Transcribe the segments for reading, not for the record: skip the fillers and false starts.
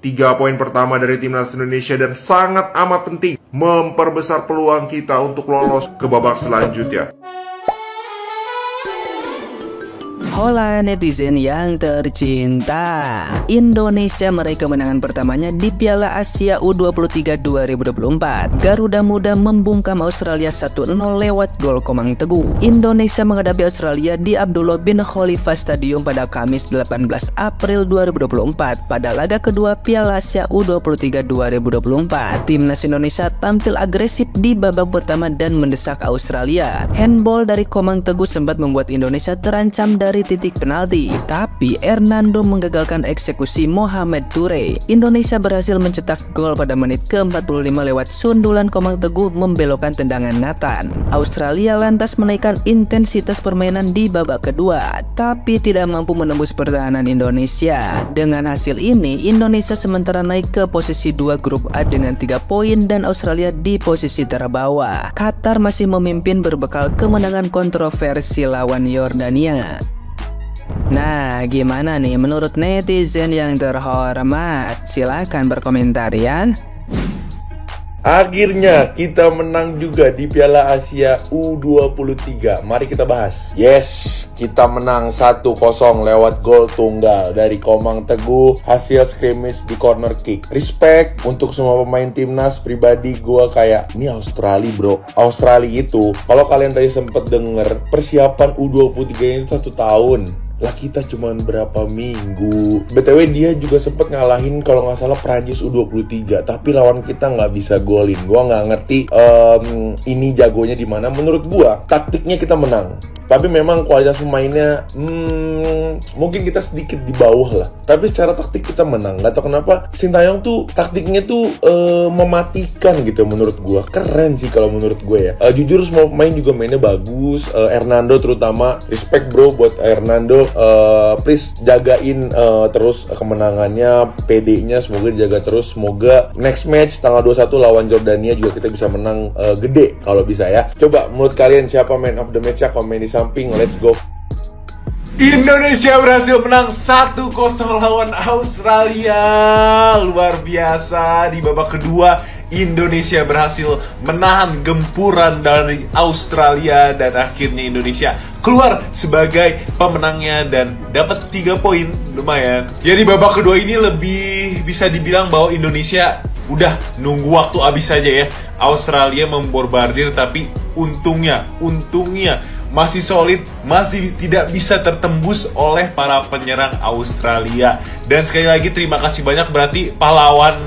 3 poin pertama dari timnas Indonesia dan sangat amat penting memperbesar peluang kita untuk lolos ke babak selanjutnya. Hola netizen yang tercinta, Indonesia meraih kemenangan pertamanya di Piala Asia U23 2024. Garuda Muda membungkam Australia 1-0 lewat gol Komang Teguh. Indonesia menghadapi Australia di Abdullah bin Khalifah Stadium pada Kamis 18 April 2024 pada laga kedua Piala Asia U23 2024. Timnas Indonesia tampil agresif di babak pertama dan mendesak Australia. Handball dari Komang Teguh sempat membuat Indonesia terancam dari titik penalti, tapi Hernando menggagalkan eksekusi Mohamed Toure. Indonesia berhasil mencetak gol pada menit ke-45 lewat sundulan Komang Teguh membelokkan tendangan Nathan. Australia lantas menaikkan intensitas permainan di babak kedua, tapi tidak mampu menembus pertahanan Indonesia. Dengan hasil ini, Indonesia sementara naik ke posisi 2 grup A dengan 3 poin dan Australia di posisi terbawah. Qatar masih memimpin berbekal kemenangan kontroversi lawan Yordania. Nah, gimana nih menurut netizen yang terhormat? Silahkan berkomentar ya. Akhirnya kita menang juga di Piala Asia U23. Mari kita bahas. Yes, kita menang 1-0 lewat gol tunggal dari Komang Teguh, hasil scrimmage di corner kick. Respect untuk semua pemain timnas. Pribadi gue kayak, ini Australia bro. Australia itu, kalau kalian tadi sempet denger, persiapan U23 itu 1 tahun. Lah kita cuman berapa minggu. BTW dia juga sempet ngalahin kalau nggak salah Prancis U23, tapi lawan kita nggak bisa golin. Gua nggak ngerti ini jagonya di mana. Menurut gua taktiknya kita menang, tapi memang kualitas pemainnya mungkin kita sedikit di bawah lah. Tapi secara taktik kita menang. Gak tau kenapa Sintayong tuh taktiknya tuh mematikan gitu menurut gua. Keren sih kalau menurut gue ya. Jujur semua pemain juga mainnya bagus. Hernando terutama, respect bro buat Hernando. Please jagain terus kemenangannya, PD-nya semoga dijaga terus. Semoga next match tanggal 21 lawan Jordania juga kita bisa menang gede kalau bisa ya. Coba menurut kalian siapa man of the match-nya? Komen di samping. Let's go. Indonesia berhasil menang 1-0 lawan Australia. Luar biasa. Di babak kedua Indonesia berhasil menahan gempuran dari Australia dan akhirnya Indonesia keluar sebagai pemenangnya dan dapat 3 poin, lumayan. Ya di babak kedua ini lebih bisa dibilang bahwa Indonesia udah nunggu waktu habis saja ya. Australia membombardir tapi untungnya masih solid, masih tidak bisa tertembus oleh para penyerang Australia. Dan sekali lagi terima kasih banyak, berarti pahlawan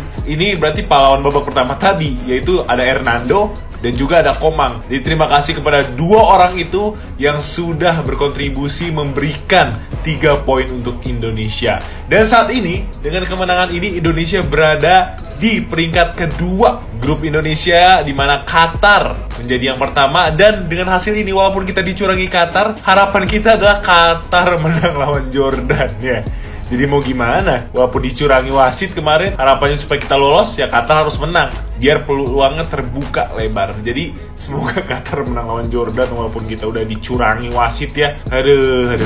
babak pertama tadi, yaitu ada Hernando dan juga ada Komang. Jadi terima kasih kepada 2 orang itu yang sudah berkontribusi memberikan 3 poin untuk Indonesia. Dan saat ini dengan kemenangan ini Indonesia berada di peringkat kedua grup Indonesia, di mana Qatar menjadi yang pertama. Dan dengan hasil ini walaupun kita dicurangi Qatar, harapan kita adalah Qatar menang lawan Jordan ya. Jadi mau gimana? Walaupun dicurangi wasit kemarin, harapannya supaya kita lolos ya Qatar harus menang biar peluangnya terbuka lebar. Jadi semoga Qatar menang lawan Jordan walaupun kita udah dicurangi wasit ya. Aduh.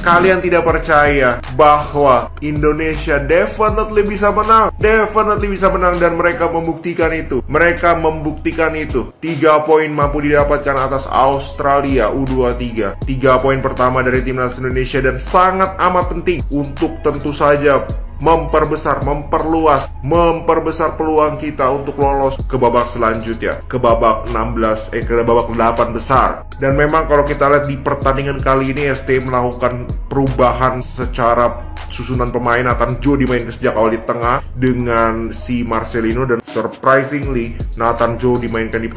Kalian tidak percaya bahwa Indonesia definitely bisa menang. Dan mereka membuktikan itu. 3 poin mampu didapatkan atas Australia U23. 3 poin pertama dari timnas Indonesia dan sangat amat penting untuk tentu saja memperbesar peluang kita untuk lolos ke babak selanjutnya, ke babak 8 besar. Dan memang kalau kita lihat di pertandingan kali ini, ST melakukan perubahan secara susunan pemain. Nathan Joe dimainkan sejak awal di tengah dengan si Marcelino, dan surprisingly Nathan Joe dimainkan di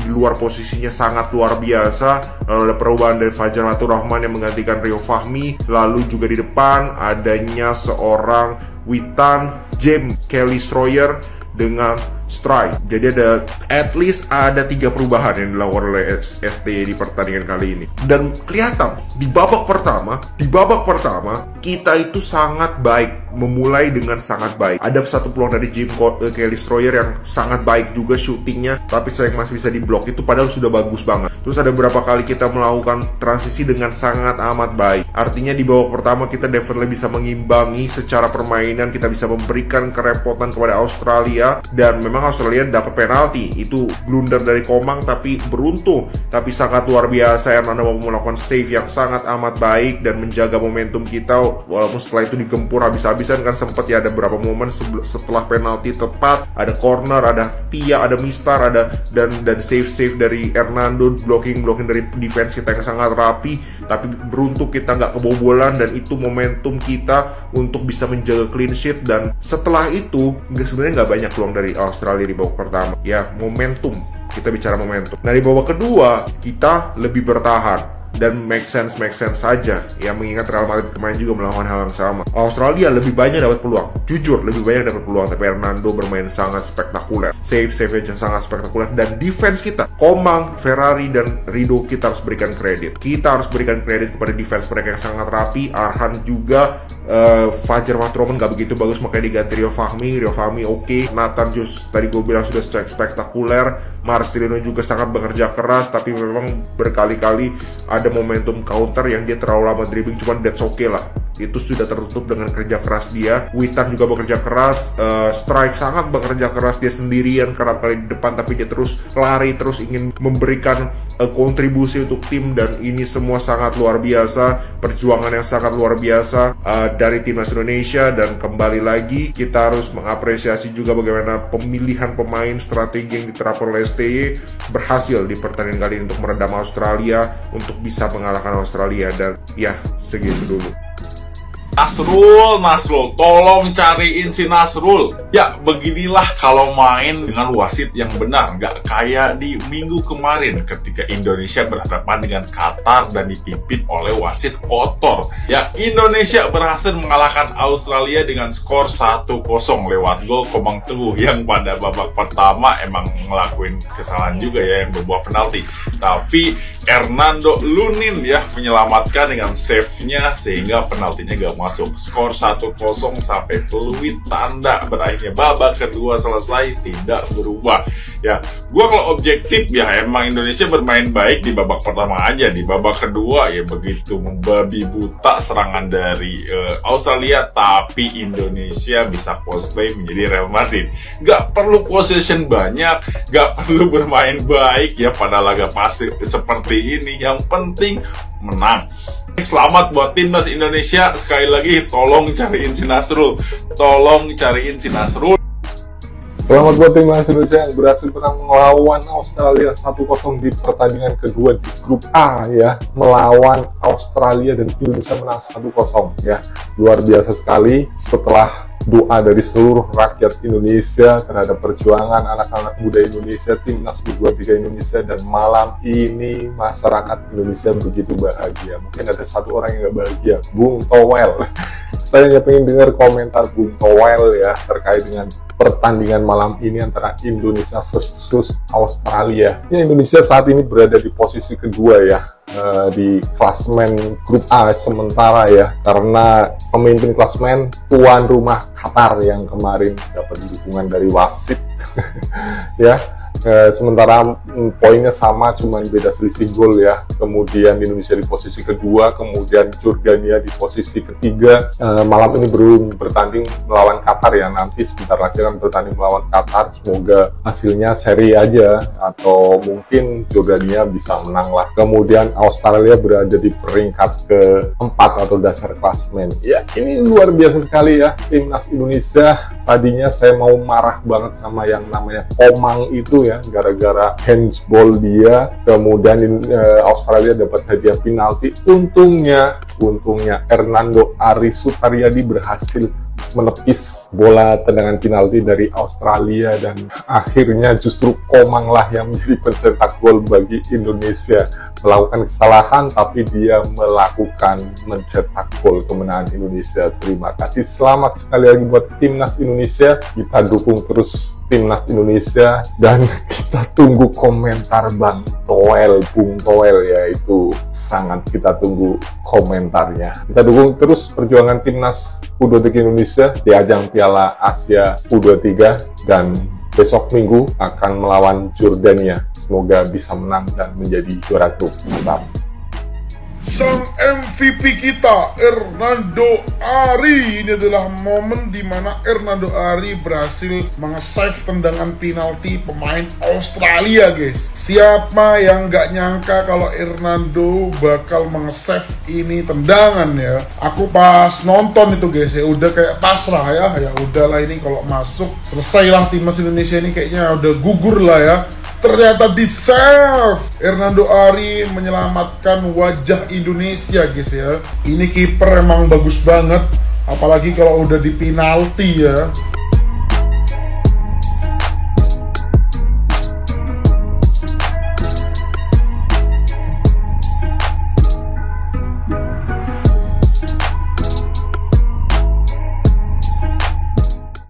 luar posisinya sangat luar biasa. Lalu ada perubahan dari Fajar Laturrahman yang menggantikan Rio Fahmi. Lalu juga di depan adanya seorang Witan James Kelly Stroyer dengan strike. Jadi ada at least ada 3 perubahan yang dilakukan oleh ST di pertandingan kali ini. Dan kelihatan di babak pertama kita itu sangat baik. memulai dengan sangat baik. Ada satu peluang dari Jim Kelly Stroyer yang sangat baik juga shootingnya, tapi sayang masih bisa diblok. Itu padahal sudah bagus banget. Terus ada beberapa kali kita melakukan transisi dengan sangat amat baik. Artinya di babak pertama kita definitely bisa mengimbangi secara permainan, kita bisa memberikan kerepotan kepada Australia, dan memang Australia dapat penalti. Itu blunder dari Komang tapi beruntung, tapi sangat luar biasa. Hernando mau melakukan save yang sangat amat baik dan menjaga momentum kita, walaupun setelah itu digempur habis-habisan kan. Sempat ya ada beberapa momen setelah penalti tepat, ada corner, ada Pia, ada Mistar, ada dan save dari Hernando, blocking dari defense kita yang sangat rapi, tapi beruntung kita nggak kebobolan, dan itu momentum kita untuk bisa menjaga clean sheet. Dan setelah itu sebenarnya nggak banyak peluang dari Australia di babak pertama ya, momentum, kita bicara momentum. Nah di babak kedua kita lebih bertahan dan make sense saja ya, mengingat Real Madrid kemarin juga melakukan hal yang sama. Australia lebih banyak dapat peluang, jujur lebih banyak dapat peluang, tapi Hernando bermain sangat spektakuler, save-nya sangat spektakuler, dan defense kita, Komang, Ferrari, dan Rido, kita harus berikan kredit. Kita harus berikan kredit kepada defense mereka yang sangat rapi. Arhan juga, Fajar Matroman gak begitu bagus, makanya diganti Rio Fahmi oke. Nathan Jus tadi gue bilang sudah spektakuler. Marcelino juga sangat bekerja keras, tapi memang berkali-kali ada momentum counter yang dia terlalu lama dribbling, cuman that's okay lah. Itu sudah tertutup dengan kerja keras dia. Witan juga bekerja keras, Strike sangat bekerja keras, dia sendirian kerap kali di depan, tapi dia terus lari, terus ingin memberikan kontribusi untuk tim, dan ini semua sangat luar biasa, perjuangan yang sangat luar biasa dari timnas Indonesia. Dan kembali lagi kita harus mengapresiasi juga bagaimana pemilihan pemain, strategi yang diterapkan oleh STY berhasil di pertandingan kali ini untuk meredam Australia, untuk bisa mengalahkan Australia. Dan ya segitu dulu. Nasrul, tolong cariin si Nasrul. Ya, beginilah kalau main dengan wasit yang benar, nggak kayak di minggu kemarin ketika Indonesia berhadapan dengan Qatar dan dipimpin oleh wasit kotor. Ya, Indonesia berhasil mengalahkan Australia dengan skor 1-0 lewat gol Komang Teguh, yang pada babak pertama emang ngelakuin kesalahan juga ya, yang berbuah penalti. Tapi Hernando Lunin ya menyelamatkan dengan save-nya sehingga penaltinya gak masuk. Skor 1-0 sampai peluit tanda. Berakhirnya babak kedua selesai tidak berubah. Ya, gua kalau objektif ya emang Indonesia bermain baik di babak pertama aja. Di babak kedua ya begitu membabi buta serangan dari Australia, tapi Indonesia bisa cosplay menjadi Real Madrid. Gak perlu possession banyak, gak perlu bermain baik ya pada laga pasif seperti ini. Yang penting menang. Selamat buat timnas Indonesia. Sekali lagi tolong cariin si Nasrul. Selamat buat timnas Indonesia yang berhasil menang melawan Australia 1-0 di pertandingan kedua di grup A ya, melawan Australia, dan Indonesia menang 1-0 ya. Luar biasa sekali. Setelah doa dari seluruh rakyat Indonesia terhadap perjuangan anak-anak muda Indonesia, timnas U23 Indonesia, dan malam ini masyarakat Indonesia begitu bahagia. Mungkin ada satu orang yang gak bahagia, Bung Towel. Saya hanya pengen dengar komentar Bung Towel ya terkait dengan pertandingan malam ini antara Indonesia versus Australia. Ya, Indonesia saat ini berada di posisi kedua ya, di klasmen grup A sementara ya, karena pemimpin klasmen tuan rumah Qatar yang kemarin dapat dukungan dari wasit ya. Sementara poinnya sama, cuma beda selisih gol ya. Kemudian Indonesia di posisi kedua, kemudian Jordania di posisi ketiga. Malam ini belum bertanding melawan Qatar ya, nanti sebentar lagi akan bertanding melawan Qatar. Semoga hasilnya seri aja, atau mungkin Jordania bisa menang lah. Kemudian Australia berada di peringkat keempat atau dasar klasmen. Ya, ini luar biasa sekali ya timnas Indonesia. Tadinya saya mau marah banget sama yang namanya Komang itu ya, gara-gara handsball dia, kemudian Australia dapat hadiah penalti. Untungnya Hernando Ari Sutaryadi berhasil menepis bola tendangan penalti dari Australia, dan akhirnya justru Komang lah yang menjadi pencetak gol bagi Indonesia. Melakukan kesalahan tapi dia mencetak gol kemenangan Indonesia. Terima kasih, selamat sekali lagi buat timnas Indonesia. Kita dukung terus timnas Indonesia, dan kita tunggu komentar Bung Towel ya, itu sangat kita tunggu komentarnya. Kita dukung terus perjuangan timnas U23 Indonesia di ajang Piala Asia U23 dan besok Minggu akan melawan Jordania. Semoga bisa menang dan menjadi juara grup. Mantap. Sang MVP kita, Hernando Ari. Ini adalah momen di mana Hernando Ari berhasil menge-save tendangan penalti pemain Australia, guys. Siapa yang nggak nyangka kalau Hernando bakal menge-save ini tendangan ya. Aku pas nonton itu, guys, ya udah kayak pasrah ya. Ya udahlah, ini kalau masuk selesai lah timnas Indonesia ini, kayaknya udah gugur lah ya. Ternyata di save Hernando Ari menyelamatkan wajah Indonesia, guys ya. Ini kiper emang bagus banget, apalagi kalau udah di penalti ya.